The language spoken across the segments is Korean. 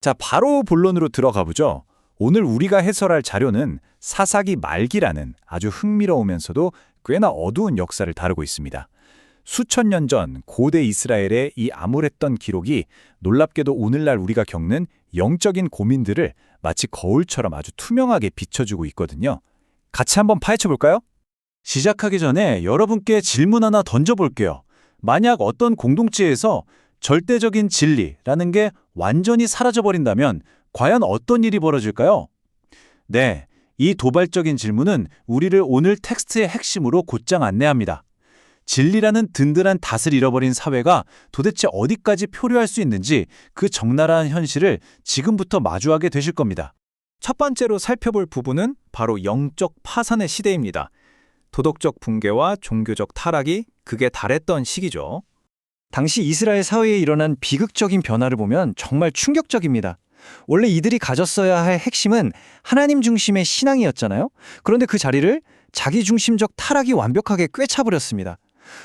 자, 바로 본론으로 들어가 보죠. 오늘 우리가 해설할 자료는 사사기 말기라는 아주 흥미로우면서도 꽤나 어두운 역사를 다루고 있습니다. 수천 년 전 고대 이스라엘의 이 암울했던 기록이 놀랍게도 오늘날 우리가 겪는 영적인 고민들을 마치 거울처럼 아주 투명하게 비춰주고 있거든요. 같이 한번 파헤쳐 볼까요? 시작하기 전에 여러분께 질문 하나 던져볼게요. 만약 어떤 공동체에서 절대적인 진리라는 게 완전히 사라져버린다면 과연 어떤 일이 벌어질까요? 네, 이 도발적인 질문은 우리를 오늘 텍스트의 핵심으로 곧장 안내합니다. 진리라는 든든한 닷을 잃어버린 사회가 도대체 어디까지 표류할 수 있는지 그 적나라한 현실을 지금부터 마주하게 되실 겁니다. 첫 번째로 살펴볼 부분은 바로 영적 파산의 시대입니다. 도덕적 붕괴와 종교적 타락이 극에 달했던 시기죠. 당시 이스라엘 사회에 일어난 비극적인 변화를 보면 정말 충격적입니다. 원래 이들이 가졌어야 할 핵심은 하나님 중심의 신앙이었잖아요. 그런데 그 자리를 자기 중심적 타락이 완벽하게 꿰차버렸습니다.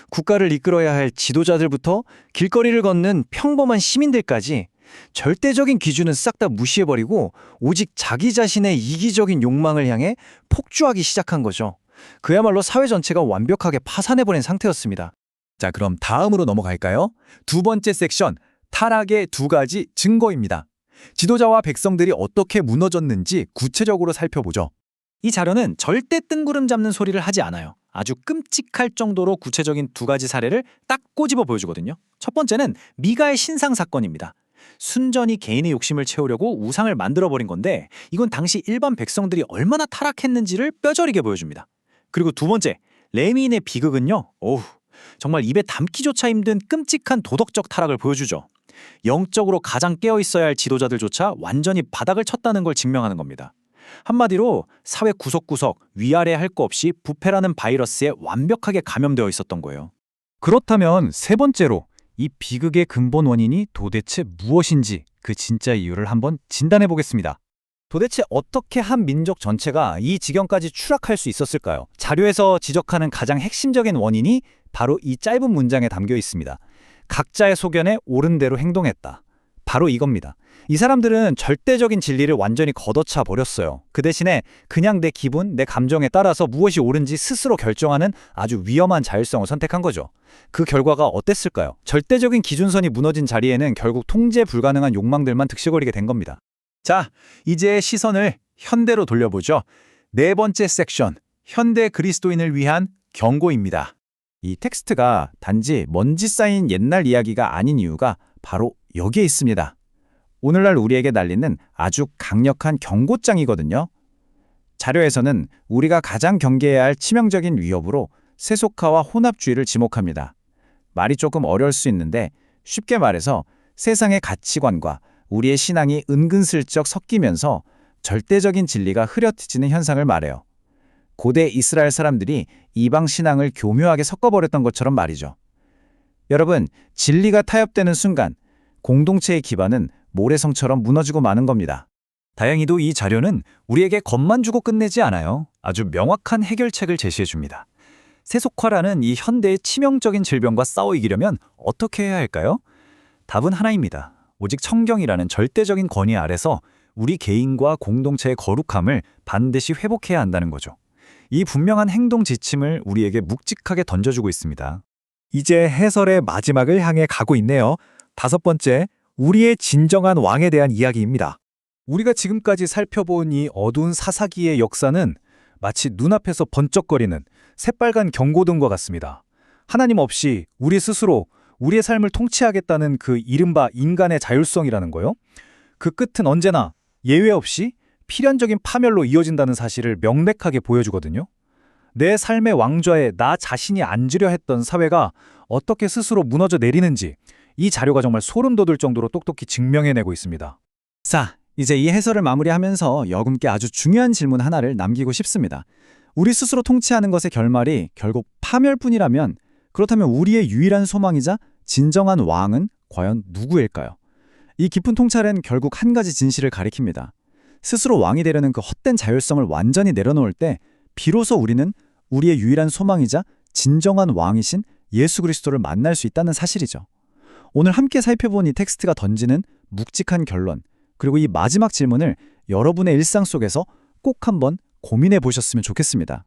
국가를 이끌어야 할 지도자들부터 길거리를 걷는 평범한 시민들까지 절대적인 기준은 싹 다 무시해버리고 오직 자기 자신의 이기적인 욕망을 향해 폭주하기 시작한 거죠. 그야말로 사회 전체가 완벽하게 파산해버린 상태였습니다. 자, 그럼 다음으로 넘어갈까요? 두 번째 섹션, 타락의 두 가지 증거입니다. 지도자와 백성들이 어떻게 무너졌는지 구체적으로 살펴보죠. 이 자료는 절대 뜬구름 잡는 소리를 하지 않아요. 아주 끔찍할 정도로 구체적인 두 가지 사례를 딱 꼬집어 보여주거든요. 첫 번째는 미가의 신상 사건입니다. 순전히 개인의 욕심을 채우려고 우상을 만들어버린 건데 이건 당시 일반 백성들이 얼마나 타락했는지를 뼈저리게 보여줍니다. 그리고 두 번째, 레미인의 비극은요. 정말 입에 담기조차 힘든 끔찍한 도덕적 타락을 보여주죠. 영적으로 가장 깨어있어야 할 지도자들조차 완전히 바닥을 쳤다는 걸 증명하는 겁니다. 한마디로 사회 구석구석 위아래 할 거 없이 부패라는 바이러스에 완벽하게 감염되어 있었던 거예요. 그렇다면 세 번째로 이 비극의 근본 원인이 도대체 무엇인지 그 진짜 이유를 한번 진단해 보겠습니다. 도대체 어떻게 한 민족 전체가 이 지경까지 추락할 수 있었을까요? 자료에서 지적하는 가장 핵심적인 원인이 바로 이 짧은 문장에 담겨 있습니다. 각자의 소견에 옳은 대로 행동했다. 바로 이겁니다. 이 사람들은 절대적인 진리를 완전히 걷어차 버렸어요. 그 대신에 그냥 내 기분, 내 감정에 따라서 무엇이 옳은지 스스로 결정하는 아주 위험한 자율성을 선택한 거죠. 그 결과가 어땠을까요? 절대적인 기준선이 무너진 자리에는 결국 통제 불가능한 욕망들만 득실거리게 된 겁니다. 자, 이제 시선을 현대로 돌려보죠. 네 번째 섹션, 현대 그리스도인을 위한 경고입니다. 이 텍스트가 단지 먼지 쌓인 옛날 이야기가 아닌 이유가 바로 여기에 있습니다. 오늘날 우리에게 날리는 아주 강력한 경고장이거든요. 자료에서는 우리가 가장 경계해야 할 치명적인 위협으로 세속화와 혼합주의를 지목합니다. 말이 조금 어려울 수 있는데 쉽게 말해서 세상의 가치관과 우리의 신앙이 은근슬쩍 섞이면서 절대적인 진리가 흐려지는 현상을 말해요. 고대 이스라엘 사람들이 이방 신앙을 교묘하게 섞어버렸던 것처럼 말이죠. 여러분, 진리가 타협되는 순간 공동체의 기반은 모래성처럼 무너지고 마는 겁니다. 다행히도 이 자료는 우리에게 겁만 주고 끝내지 않아요. 아주 명확한 해결책을 제시해줍니다. 세속화라는 이 현대의 치명적인 질병과 싸워 이기려면 어떻게 해야 할까요? 답은 하나입니다. 오직 청경이라는 절대적인 권위 아래서 우리 개인과 공동체의 거룩함을 반드시 회복해야 한다는 거죠. 이 분명한 행동 지침을 우리에게 묵직하게 던져주고 있습니다. 이제 해설의 마지막을 향해 가고 있네요. 다섯 번째, 우리의 진정한 왕에 대한 이야기입니다. 우리가 지금까지 살펴본 이 어두운 사사기의 역사는 마치 눈앞에서 번쩍거리는 새빨간 경고등과 같습니다. 하나님 없이 우리 스스로 우리의 삶을 통치하겠다는 그 이른바 인간의 자율성이라는 거요. 그 끝은 언제나 예외 없이 필연적인 파멸로 이어진다는 사실을 명백하게 보여주거든요. 내 삶의 왕좌에 나 자신이 앉으려 했던 사회가 어떻게 스스로 무너져 내리는지 이 자료가 정말 소름 돋을 정도로 똑똑히 증명해내고 있습니다. 자, 이제 이 해설을 마무리하면서 여러분께 아주 중요한 질문 하나를 남기고 싶습니다. 우리 스스로 통치하는 것의 결말이 결국 파멸뿐이라면 그렇다면 우리의 유일한 소망이자 진정한 왕은 과연 누구일까요? 이 깊은 통찰은 결국 한 가지 진실을 가리킵니다. 스스로 왕이 되려는 그 헛된 자율성을 완전히 내려놓을 때 비로소 우리는 우리의 유일한 소망이자 진정한 왕이신 예수 그리스도를 만날 수 있다는 사실이죠. 오늘 함께 살펴본 이 텍스트가 던지는 묵직한 결론, 그리고 이 마지막 질문을 여러분의 일상 속에서 꼭 한번 고민해 보셨으면 좋겠습니다.